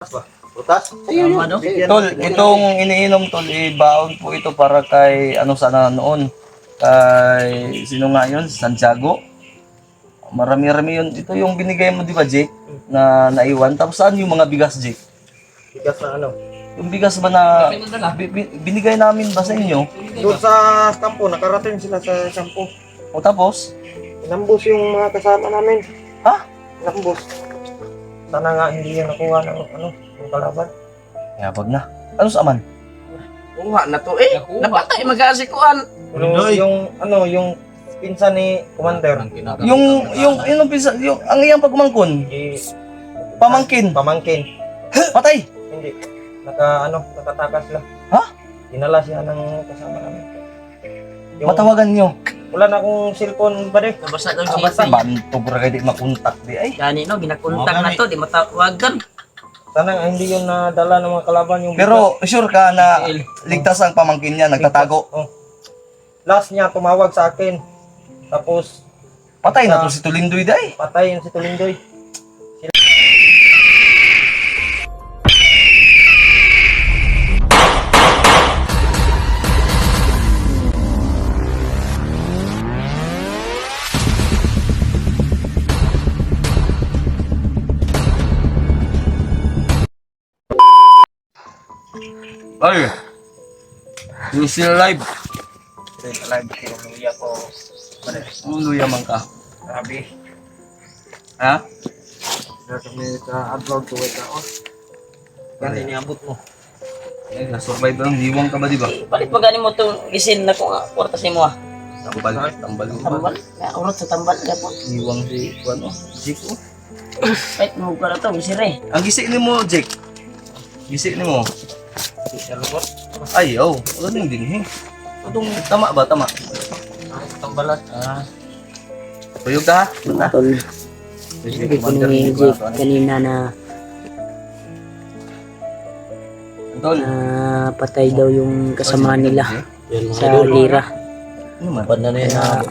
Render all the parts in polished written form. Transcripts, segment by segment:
Butas? Tol, itong iniinom tol, baon po ito para kay ano sana noon. Kay sino nga yun? Santiago. Marami-rami yun. Ito yung binigay mo, di ba, Jake? Na naiwan. Tapos saan yung mga bigas, Jake? Bigas na ano? Yung bigas ba na binigay namin ba sa inyo? Doon sa kampo, nakarating sila sa kampo. O tapos? Inambus yung mga kasama namin. Ha? Inambus. Sana nga hindi yan nakuha ng ng kalaban. Yabag na. Ano sa aman? Kuha na to eh. Napatay mag-aasikuan. Yung pinsan ni Commander. Yung pisa, yung ang iyang pagmangkon. Pamangkin. Pamangkin. Patay. Hindi. Nakatakas lang. Ha? Dinala siya ng kasama namin. Matawagan nyo. Wala na akong cellphone ba rin? Nabasa daw Nabasa. siya. Bantog ra di makontak di ay. Yani no, ginakontak na to, di matawagan. Sana nga hindi yung nadala ng mga kalaban yung Pero sure ka na ligtas ang pamangkin niya, nagtatago. Oh. Last niya tumawag sa akin. Tapos Patay na to si Tulindoy di ay. patay yun si Tulindoy. Ay. You still alive. Alive si Luya ko. Luya man ka. Grabe. Ha? Kami sa abroad to wait ako. Yan iniabot mo. Ay, na-survive lang. Hiwang ka ba di ba? Palit pa gani mo itong isin na kung kwartas ni mo ah. Tambal. Tambal. Tambal. Urot sa tambal ka po. Hiwang si Juan oh. Jake oh. Kahit mo ka na to, bisire. Ang gisi ni mo, Jake. Gisi ni mo. Sa lubot. Ay, oh. Wala nang dinhi. Itong tama ba? Tama. Tambalat. Tuyog ka ha? Bata. Tol, sabi ko ni Jake kanina na Tol. patay daw yung kasama nila sa lira. Ano man? Banda na yun na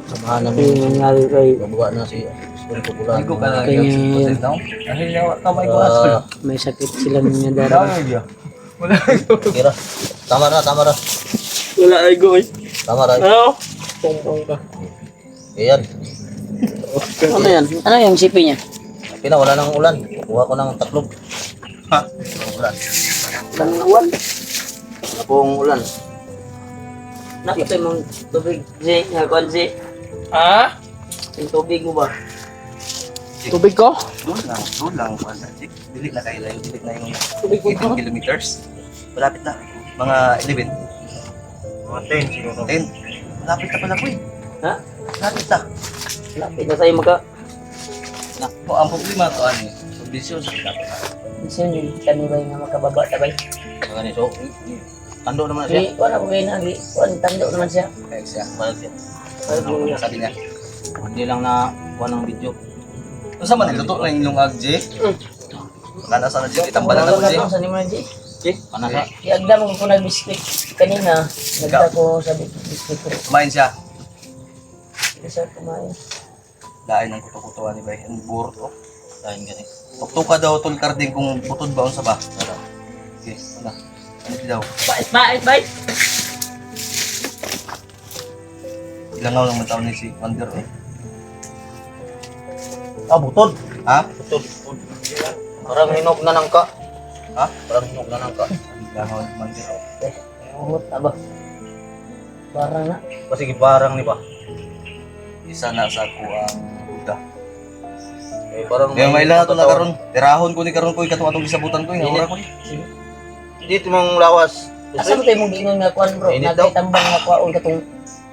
samahan namin. Yung nangyari kay Babawa na si Spring Popular. Hindi ko ka na Kanya- yung down. Dahil kamay ko aso. may sakit sila niya darang. Wala. Kira. Tama na. Wala ay go eh. Tama na. Ano? Ayan. Ano yan? Ano yung sipi niya? Pina, wala nang ulan. Kuha ko ng taklog. Ha? Ulan. Ilang uwan? Wala pong ulan. Nakita mong tubig, J, nga kwan, J. Ha? Yung tubig mo ba? Tubig ko? Doon lang. Dili na kayo lang. Dili na yung Tubig ko 18 kilometers. Malapit na. Mga 11. Mga 10 siguro. 10. Malapit na pala ko eh. Ha? Malapit na. Lapit na sa'yo maka. Nakpo, ang problema to ano eh. Kondisyon sa malapit na. Gusto yun, kanibay nga makababa, tabay. Mga ni so. Tando naman na siya. Di, kwan ako kayo na, kwan, tando naman siya. Kaya siya. Balik siya. Ano sabi niya? Hindi lang na kuha ng video. Kung saan man nagluto na yung ilong agje? Wala na sana dyan. Itambalan na ko dyan. Sa nimo na, J. Pana sa. Iagda mo ko nag-biscuit kanina. Nagda ko sa biscuit ko. Kumain siya. Kasi kumain. Lain ng kuto-kutuan ni Bay. Ang burot oh. Dahil ganit. Tuktuka daw tol karding kung butod ba sa ba. Okay, wala. Ano daw? Bait. Ilangaw naman taon ni si Wonder eh. Butod. Ha? Butod. Parang hinog na nang ka. Ha? Parang hinog na nang ka. Ilangaw ni Wonder oh. Umot na ba? Parang na. Kasi gibarang ni ba? Isa na sa kuang Buddha. Eh, parang Kaya may ilan na ito na karon. Tirahon ko ni karon ko ikatong atong gisabutan ko. Ingawara ko eh. Sige. Dito mong lawas. Asa mo tayo mong giingon nga kuan bro? Init daw. Nagtambang nga kuan katong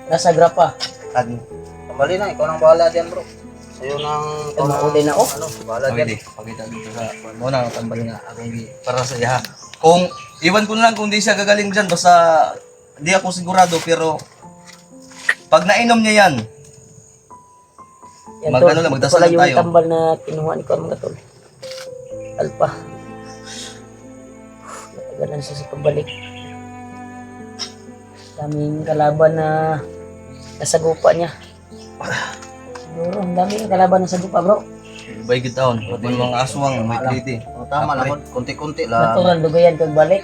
nasa grapa. Ano? Kamali na, ikaw nang bahala diyan bro. Sa'yo nang ikaw nang Mauli na, oh. Ano, bahala Pwede. diyan. Pakita dito sa mo na tambal nga akong para sa iya. Kung iwan ko na lang kung di siya gagaling diyan basta di ako sigurado pero pag nainom niya yan, Yan Magano lang, magdasal ito pala lang tayo. yung tambal na kinuha ni kuan mga tol. Alpa. Natagalan siya sa pagbalik. Daming kalaban na nasagupa niya. Siguro, ang daming kalaban na sagupa bro. Bay gitaon, pag mga aswang may kliti. tama lang, konti-konti lang. Natural dugayan kag balik.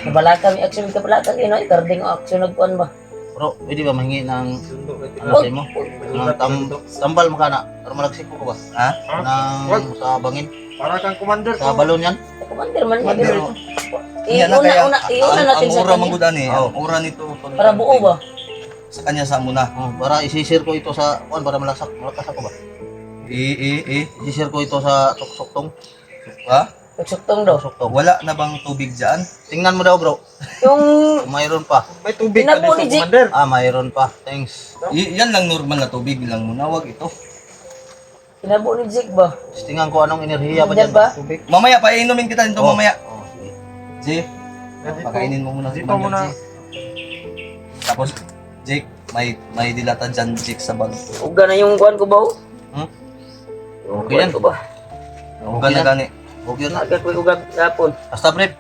Nabalaka mi action ka pala kag ino ikarding action nagkuan ba. Bro, pwede ba mahingi ng ano sa mo? Ng tambal mo kana. Para malagsik ko ba? Ha? Nang sa bangin. Para kang commander. Sa balon yan. Commander man niya. Commander. Yan na kaya, Iuna natin ang sa ura kanya. mangudan eh. Oo. Ang ura nito. tol, Para buo ba? Sa kanya sa muna. Oh, para isisir ko ito sa kuan para malakas ako ba? Isisir ko ito sa tuksoktong. Ha? Pagsuktong daw. Tuksoktong. Wala na bang tubig dyan? Tingnan mo daw, bro. Yung Mayroon pa. May tubig ka Tinabo dito, ni Jake. commander. Mayroon pa. Thanks. Yan lang normal na tubig lang muna. Wag ito. kinabo ni Jake ba? Tingnan ko anong enerhiya pa Nandyan dyan. ba? Tubig. Mamaya, painumin kita nito Oh. mamaya. Oh, sige. Jay, pakainin mo muna. Dito Commander muna. Jay. Tapos, Jake, may dilata dyan, Jake, sa bag. Uga na yung kuan ko ba? Hmm? Yung Okay kuan yan. ko ba? Huwag na gani. Okay na. Agad ko uga hapon. Basta brief.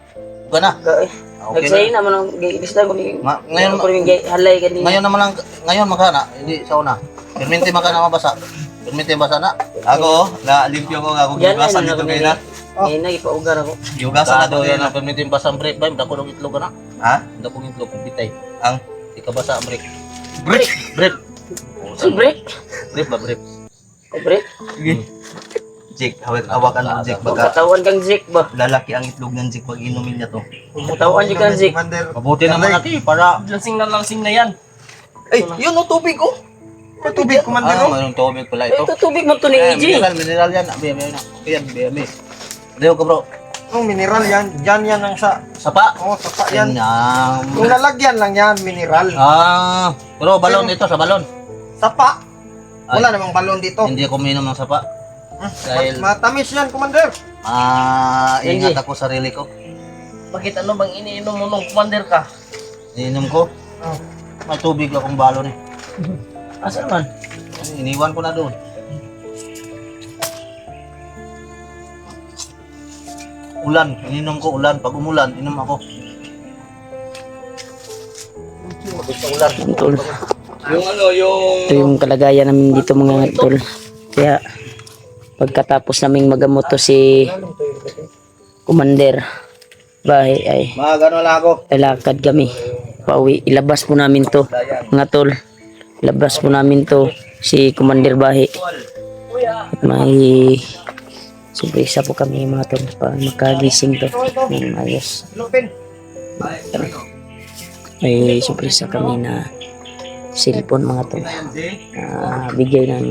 Uga na. Okay Okay Nagsay na. naman ang gilis na ko ni. Ngayon, ko ni halay kanina. ngayon naman lang, ngayon makana, hindi sa una. Perminti makana mabasa. Perminti basa na. Ako, na-limpyo ko ako. Yan Giugasan na dito ako kayo na. Ngayon na ipaugar ako. Giugasan na Dado dito yan kayo na. ang perminti basa ang break. Ba, dako ng itlog ka na. Ha? Dako ng itlog, bitay. Ang? Ika basa ang break. Break! Break. Si break. Break ba, break? O break. Sige. Jake, hawakan mo, Jake. Baga, Katawan kang Jake ba? lalaki ang itlog ng Jake pag inumin niya to. Katawan niyo kang Jake. Commander. Mabuti naman natin para... Lasing na yan. Ay, yun o, tubig ko. May tubig, commander. oh. mayroong tubig pala ito. Ito tubig mo to ni EJ. Mineral yan. Abi, na. Okay yan, abi. Deo ka bro. Yung mineral yan. Diyan yan ang sa... Sapa. Oh, sapa yan. Yan. Yung lalagyan lang yan, mineral. Bro, balon ito sa balon. Sapa. Wala Ay. namang balon dito. Hindi ako minom ng sapa. Dahil Matamis yan, commander. ingat ako sa sarili ko. Bakit ano bang iniinom mo nung commander ka? Ininom ko. Oh. May tubig akong balon eh. Asan man? Iniwan ko na doon. Ulan, ininom ko ulan. Pag umulan, inom ako. Pag sa ulan. Tol. Yung ano, yung... Ito yung kalagayan namin dito mga tol. Kaya pagkatapos naming magamot to si Commander Bahay ay Magano lang ako. lalakad kami. Pauwi. Ilabas po namin to mga tol. Ilabas po namin to si Commander Bahay. At may surpresa po kami mga tol para makagising to ng ayos. Lupin. May surpresa kami na cellphone mga tol. Bigay ng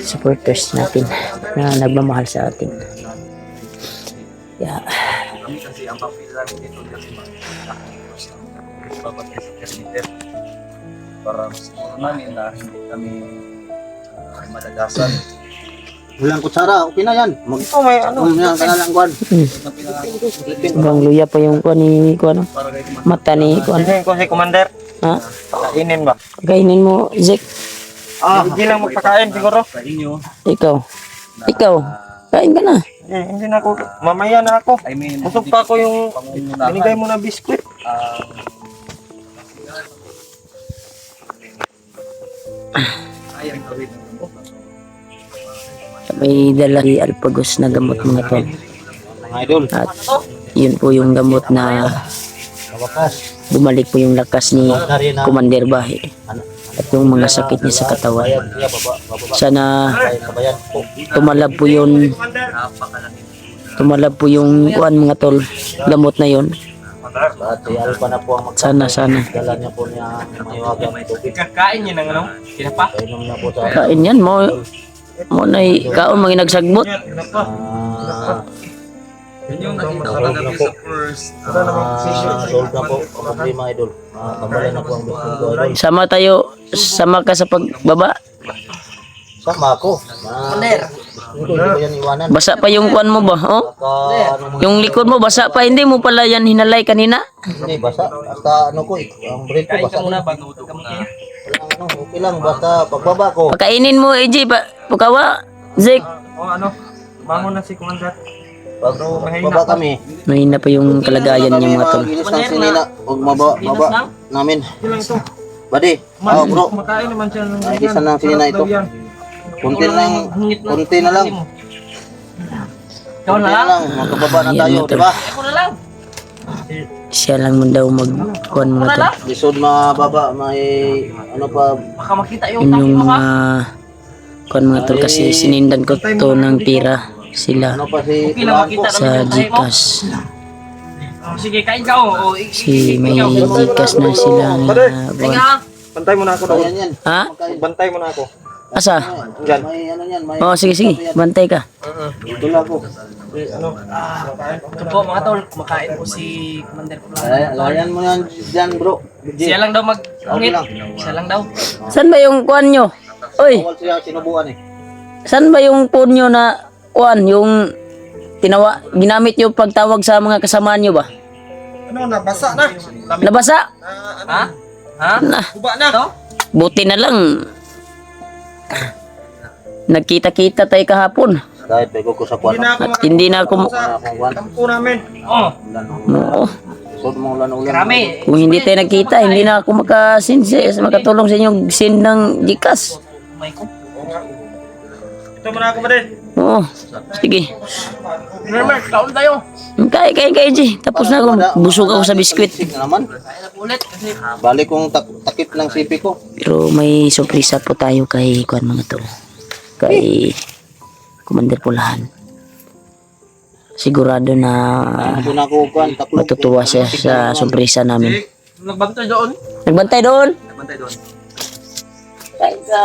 supporters natin na nagmamahal sa atin. Yeah. Kami kasi ang papel namin dito kasi dapat sa kilometer para siguro namin na hindi kami malagasan. Ulang kutsara, okay na yan. Ito may ano. Yan, kanalang kwan. Bang luya pa yung kuan ni kuan. Para kay kumain. Mata ni kuan. Kainin ko si commander. Ha? Kainin ba? Kainin mo, Zek. Hindi lang magpakain siguro. Sa inyo, Ikaw. Ikaw. Kain ka na. Hindi na ako. Mamaya na ako. I mean, Busog pa ako yung pangunahan binigay mo na biskwit. ayang gawin ng gamot. May dala si Alpagos na gamot mga tol. Mga idol. At yun po yung gamot na Kawakas. bumalik po yung lakas ni Commander Bahay. At yung mga sakit niya sa katawan. Yeah, baba. Sana Kabayan po. tumalab po yun. Tumalab po yung kuan mga tol. Gamot na yun. At si Alpha na po ang Sana. magdala niya po niya mahiwagang tubig. Kakain niyo ng ano? Kinapa? Kainom na po sa Kain yan mo. Mo na kaon mga nagsagbot. Yun yung nakita ko kagabi sa first. solve na po ang problema idol. Kabalan na po ang gusto ko idol. Sama ka sa pagbaba. Sama ako. Hindi ko yan iwanan. Basa pa yung kuan mo ba? Oh? Ano mo Yung likod mo basa pa, hindi mo pala yan hinalay kanina. hindi basa. Basta ano ko ang brain ko basa. Muna bago ito na. Walang ano, okay lang basta pagbaba ko. Pakainin mo, EJ, pukawa. Zek. O ano. Bangon na si commander. Pagbaba kami. Mahina pa yung kalagayan niya mga tol. Gilis ng sinina. Huwag mababa namin. Ilang ito. Badi. Bro. Kumakain naman siya ng Ay, isa ng sinina ito. Kunti na lang. Ikaw na lang. Magkababa na Ayan tayo, na to. di ba? Ako na lang. Siya lang mo daw magkuhan mga tol. Lisod mababa, may ano pa, Baka makita yung Yun taki yung mo ha. kuhan mga tol kasi sinindan ko to ng pira sila ano pa si Okay lang makita sa namin yung tayo mo. Gcash. Sige, kain ka o. Si may Gcash na sila nga Kain kuhan. ka. Bantay mo na ako doon. Ayan yan. Ha? Bantay mo na ako. Asa? Diyan. May ano yan, may Oo, sige, sige. Bantay ka. dula ko. Ito po mga tol, kumakain po si Commander Pula. Layan mo yan dyan, bro. Siya lang daw mag-ungit. lang. Siya lang daw. Saan ba yung kuhan nyo? Uy, Bawal siya sinubuan eh. saan ba yung phone nyo na kuhan? Yung ginamit nyo pagtawag sa mga kasama nyo ba? Ano, nabasa na. Nabasa? Ha? Ha? Na, Kuba na. Ito? buti na lang. Nagkita-kita tayo kahapon. Dahil pego ko sa Hindi kwan. na ako At hindi na ako... Akong kwan. Kampo namin. Oh, Oo. Lisod mo ulan-ulan. karami. Kung hindi tayo nagkita, hindi na ako makatulong sa inyo send ng Gcash. May ko. Ito mo na ako ba din? Oo. Sige. Remember, kaon tayo. Kaya, G. Tapos na ako. Busog ako sa biskwit. Sik na naman. Kain na po ulit kasi Balik kong takip ng sipi ko. Pero may surpresa po tayo kay kuan mga to. Kay Commander Pulahan. Sigurado na Ito na ako kwan. Taklong. matutuwa siya sa surpresa namin. nagbantay doon. Nagbantay doon. Nagbantay doon. Kain ka.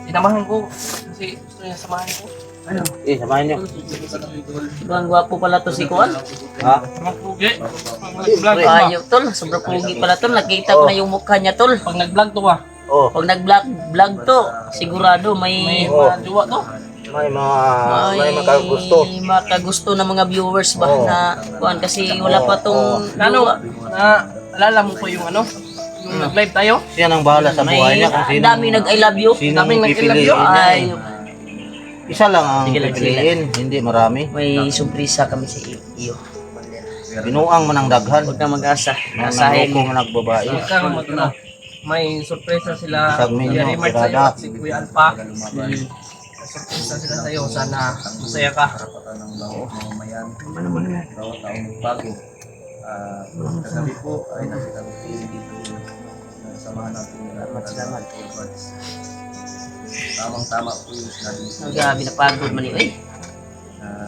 Sinamahan ko. Kasi gusto niya samahan ko. Ano? Samahin nyo. Ang gwapo pala to si Kuan. Ha? Pugi. Ayok tol. Sobrang pugi pala tol. Nakita ko na yung mukha niya tol. Pag nag-vlog to ba? Oh, Pag nag-vlog to, sigurado May may mga jowa to. may makagusto. makagusto ng mga viewers ba Oo. na kuan kasi wala pa tong Ano? Na, alala mo po yung ano? Yung nag-live tayo? Siya nang bahala sa buhay niya kung ang sino. dami nag-I love you. Sino daming nag-I-love you. pipiliin niya. Ay, Isa lang ang Sige lang, pipiliin, hindi marami. may surpresa kami sa iyo. Binuang man ang daghan. Huwag kang mag-asa. Mga Asahin nagloko mo. nga nagbabae. Huwag kang mag-ano. May sorpresa sila. Isang minyo, Kuya Raymond sa'yo pirada. at si Kuya Alpa. May sorpresa sila sa'yo. Sana masaya ka. Grabe na pagod man eh.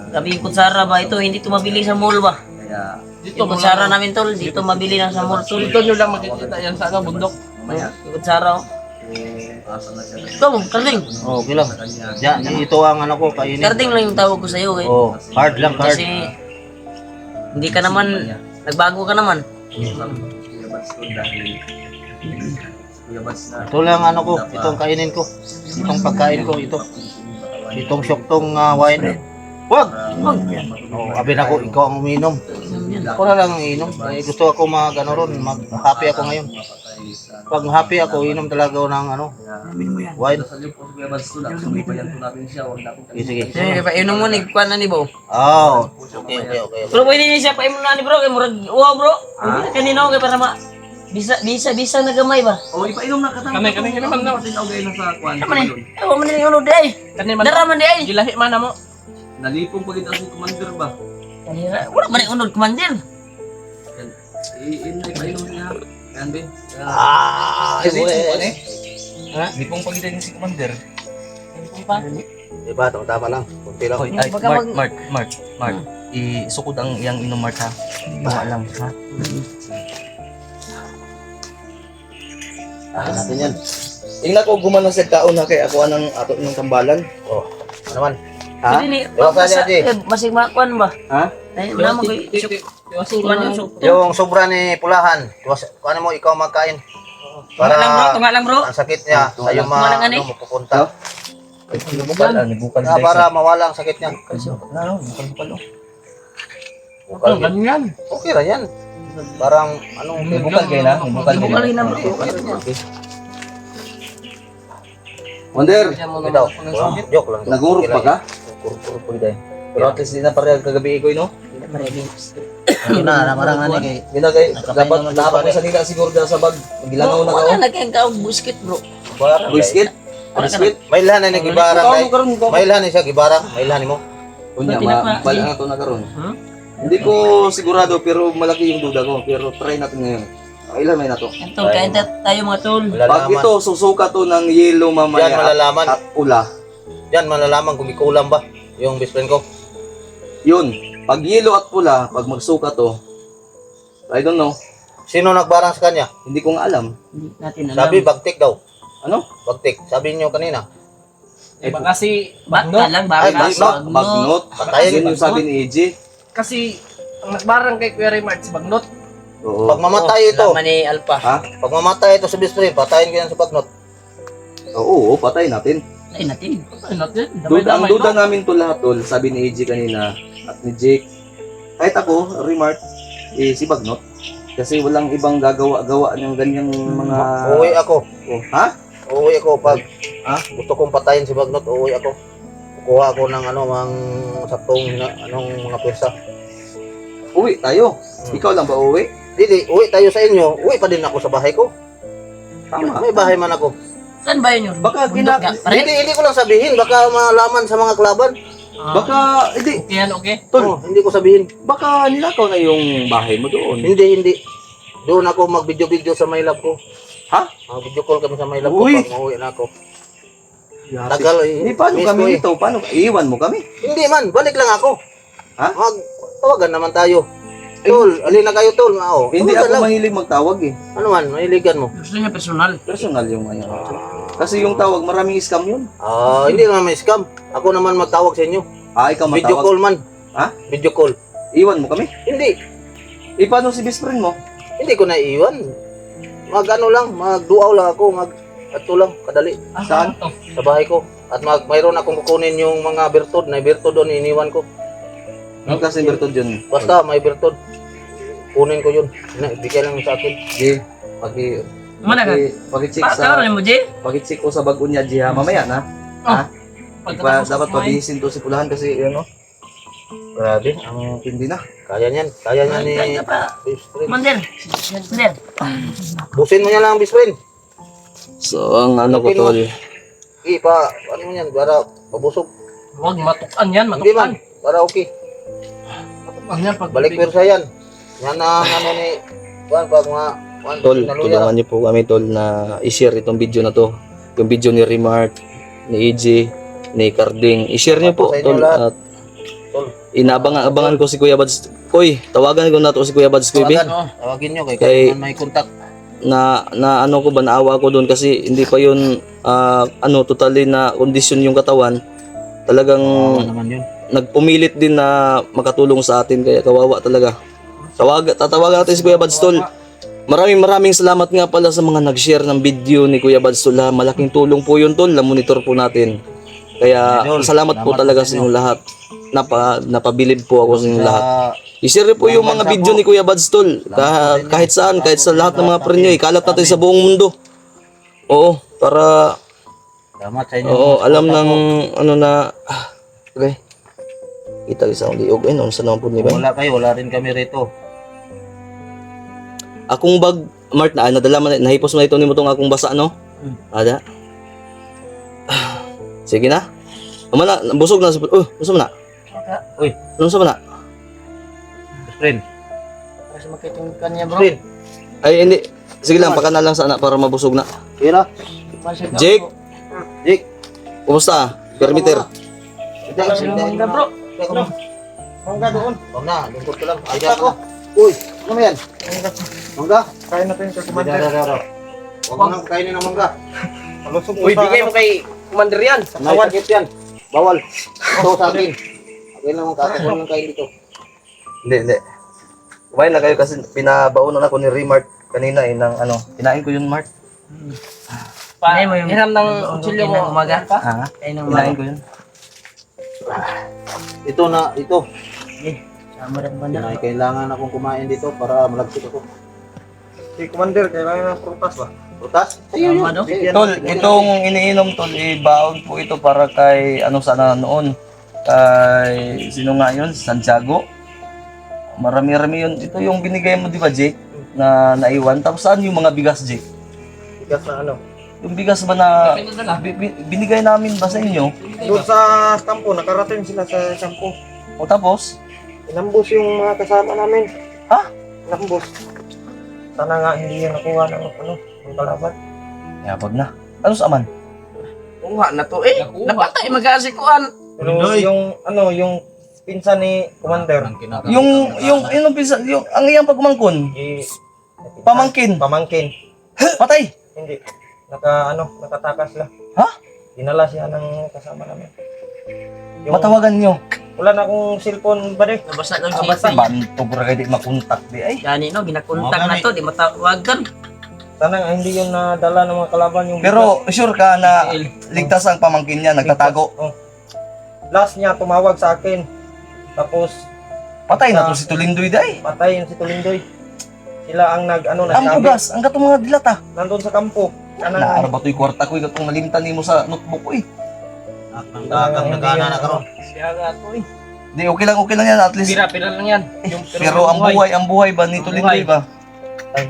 Grabe yung kutsara ba ito? Hindi ito mabili sa mall ba? Dito Yung mo kutsara lang. namin tol, dito mabili lang sa mall tol. Dito nyo lang makikita yan sa ano, bundok. Yung kutsara oh. Ito, Karding. Oh, okay lang. Yan, ito ang ano ko, kainin. Karding lang yung tawag ko sa iyo eh. Oh, hard lang, hard. Kasi hindi ka naman, nagbago ka naman. Ito lang ano ko, itong kainin ko. Itong pagkain ko, ito. Itong syoktong wine. Wag! Oh, abi na ko, ikaw ang uminom. Ako na lang ang inom. Eh, gusto ako mag-ano ron, mag-happy ako ngayon. Pag happy ako, inom talaga ako ng ano, wine. Sige, sige. Eh, painom mo, nagkuhan na ni Bo. Oh, okay, okay, okay. Pero pwede niya siya painom na ni bro, kay murag, wow bro. Kanina kay para ma, bisa nagamay ba? Kami naman na. Naman eh, ewan man yung ulo day. Kani man. Dara man day. Gilahi man na mo. Nalipong pa kita si Commander ba? Wala man yung unod, commander. Iinay pa ilong niya. Yan be. Ah, Lipong pa kita si Commander. Diba, tama lang. Kunti lang. Hoy, ay, Baka Mark. Isukod ang iyang inom, Mark, ha? Iwa lang, ha? Natin yan. Ingna ko gumanon sa taon na kay ako anang ato ng tambalan. Oh, ano naman? Ha? Pwede ni, Ewan ka niya, Di. masig makuan ba? Ha? Ay, wala mo kay sukuan yung sukto. Yung sobra ni Pulahan, ano mo ikaw magkain? Tunga lang bro. Ang sakit niya, sa'yo Tunga lang, ano, mapupunta. Bukal Para mawala ang sakit niya. Ano, ganyan. Okay lang yan. Parang, ano, Bukal kayo na, bukal Bukal na bro. Wonder, Ito, joke lang. nagurog pa ka? Kurog pa kita. Pero at least di na pareha kagabi ko, no? Yun na, marang ano kay... Ginagay, dapat dapat ko sa nila siguro dyan sa bag. Gilangaw na Wala ka. nagkayang ka buskit bro. Biscuit? May lahan na ni gibarang kay. May lahan ni siya gibarang, may lahan mo. Kunya, Kunti na pa, bala Jay. na to na karon. Hmm? Hindi ko sigurado pero malaki yung duda ko. Pero try natin ngayon. Ilan may na to? Yan tol, kain tayo mga tol. Pag Malalaman. ito, susuka to ng yellow Yan mamaya malalaman. at pula. Yan malalaman kung may kulang ba yung best friend ko. Yun. Pag yellow at pula, pag magsuka to, I don't know. Sino nagbarang sa kanya? Hindi ko nga alam. Hindi natin alam. Sabi bagtik daw. Ano? Bagtik. Sabi niyo kanina. Eh, baka kasi, Bata lang, bata. Ay, bagnot. Bagnot. Patayin, Yun yung sabi ni AJ. kasi, ang nagbarang kay Kuya Raymart, si Bagnot. Oo. Pag mamatay ito, Laman ni Alpha. Ha? pag mamatay ito sa best friend, patayin ko yan sa bagnot. Oo, patay natin. Ay natin. Ay, natin. Ang Damay-damay, duda no? namin to lahat tol, sabi ni AJ kanina at ni Jake. Kahit ako, remark, si Bagnot. Kasi walang ibang gagawa-gawa ng ganyang mga... Uuwi ako. Oh, ha? Uuwi ako pag Ha? gusto kong patayin si bagnot, uuwi ako. Kukuha ako ng mang saktong mga pwersa. Uwi tayo. Ikaw lang ba uwi? Hindi, uwi tayo sa inyo. Uwi pa din ako sa bahay ko. Tama. May bahay man ako. Saan ba yun yun? Baka Bundok gina- nga, pare? Hindi ko lang sabihin. Baka malaman sa mga klaban. Baka, hindi. Okay yan, okay? Tol, hindi ko sabihin. Baka nilakaw na yung bahay mo doon. Hindi. Doon ako mag-video-video sa my love ko. Ha? Mag-video call kami sa my love ko Uy! pag mauwi na ako. Tagal eh. Hindi, paano Miss kami ko eh. dito? Paano? Iwan mo kami? Hindi man, balik lang ako. Ha? Tawagan naman tayo. Tol, alin na kayo tol. Oo. Hindi tawagan ako lang. mahilig magtawag eh. Ano man, mahiligan mo. Gusto niya personal. Personal yung ano. Kasi yung tawag, maraming scam yun. Hindi naman may scam. Ako naman magtawag sa inyo. Ikaw Video matawag. call man. Ha? Video call. Iwan mo kami? Hindi. Paano si best friend mo? Hindi ko na iiwan. Mag-ano lang, mag-duaw lang ako. Ato lang, kadali. Saan? To. Sa bahay ko. At mayroon akong kukunin yung mga bertod. Na bertod doon, iniwan ko. Ang kasi bertod yun. Basta may bertod. Kunin ko yun. Bigay lang sa akin. Di, Mana ka? pag-check Pakakaroon sa mo, Jay? pag-check ko sa bago niya Jiha mamaya na. Ha? Pagkatapos Dapat kumain. pabihisin to si Pulahan kasi ano. Grabe, ang tindi na. Kaya niyan. Kaya niyan ni Kaya pa. best friend. Commander. Commander. Busin mo niya lang best friend. So, ang ano ko tol. Ano mo yan, para pabusog. Huwag matukan yan, Hindi man, matukan. para okay. Matukan yan pag Balik persa yan. Yan ang ano ni Juan pag mga Juan, Tol, naluya. tulungan niyo po kami tol na i-share itong video na to. Yung video ni Remark, ni EJ, ni Carding. I-share niyo po Sa inyo tol. lahat. At Tol. inabangan ko si Kuya Bads. Koy, tawagan ko na to si Kuya Bads Koy. Tawagan, tawagin nyo kay Kay- kung may contact. Na ano ko ba, naawa ko doon kasi hindi pa yun totally na kondisyon yung katawan. Talagang naman yun. nagpumilit din na makatulong sa atin kaya kawawa talaga. Tatawagan natin si Kuya Bads tol. Maraming salamat nga pala sa mga nag-share ng video ni Kuya Bads tol. Malaking tulong po yun tol, na-monitor po natin. Kaya Idol, salamat po salamat talaga po sa sa inyong lahat. Napabilib po ako sa inyong lahat. Sa I-share po yung mga Salamat video po. ni Kuya Bads tol. Kahit saan, kahit sa lahat ng mga friend nyo, ikalat natin sa buong mundo. Oo, para salamat sa inyo. oo, alam ng ano na okay. Kita sa akong liog noon sa naman po ni Kung wala kayo, wala rin kami rito. Akong bag Mart na nadala man nahipos mo na ito nimo tong akong basa no. Ada. Sige na. Amana, busog na. Busog na. Uy, Ano sa na? best friend. Para sa makitong kanya, bro. Friend. Ay hindi. Sige lang, pakana lang sana para mabusog na. Kira. Jake, Jake. kumusta? Permitter. Mangga, bro. Mangga doon. Huwag na, lungkot ko lang. Ayos ako. Uy, ano mo yan? Mangga. Kain natin sa commander. Huwag mo nang kainin ng mangga. Malusog Uy, bigay mo kay Commander yan. Sakit yan. Bawal. Ito sa akin. Okay lang mong kakakul ng kain dito. Hindi. Kumain na kayo kasi pinabaunan ako ni Remart kanina ng ano. Kinain ko yun, Mart. Hindi mo yung Hiram ng kutsilyo mo umaga pa. Ha? Kain ng Kinain umaga. ko yun. Ito. Sama rin banda. May kailangan akong kumain dito para malagsik ako. Si commander, kailangan ng prutas ba? Prutas? Ayun Tama, no? Tol, itong iniinom tol, baon po ito para kay ano sana noon. Kay sino nga yun? Santiago. Marami-rami yun. Ito yung binigay mo di ba, Jake? Na naiwan. Tapos saan yung mga bigas, Jake? Bigas na ano? Yung bigas ba na binigay namin ba sa inyo? Doon sa kampo, nakarating sila sa kampo. O tapos? Inambos yung mga kasama namin. Ha? Inambos. Sana nga hindi yan nakuha ng ng kalaban. Yabag na. Ano sa aman? Kuha na to eh. Napatay mag-aasikuan. Pero Pindoy. yung pinsan ni Commander, Yung pisa, ang iyang pagmangkon, pamangkin, pamangkin. patay. Hindi. Nakatakas lang. Ha? Dinala siya ng kasama namin. Matawagan nyo. Wala na akong cellphone ba rin? Nabasa daw Basta. siya. Banto bro kayo di makontak di ay. Gani no, ginakontak na to, di matawagan. Sana nga hindi yung nadala ng mga kalaban yung Pero sure ka na ligtas ang pamangkin niya, nagtatago. Oh. Last niya tumawag sa akin. Tapos Patay na to si Tulindoy di ay. patay yun si Tulindoy. Sila ang Ang nagsabi. bugas, ang katong mga dilata. Nandun sa kampo. Sana Naara ba to'y kwarta ko, ikatong nalimtan nimo sa notebook ko eh. Ang dagang nagana na karon. Siya nga to eh. Di, okay lang yan, at least. Pira lang yan. Pero ang buhay ba ni Tulindoy ba? Ay,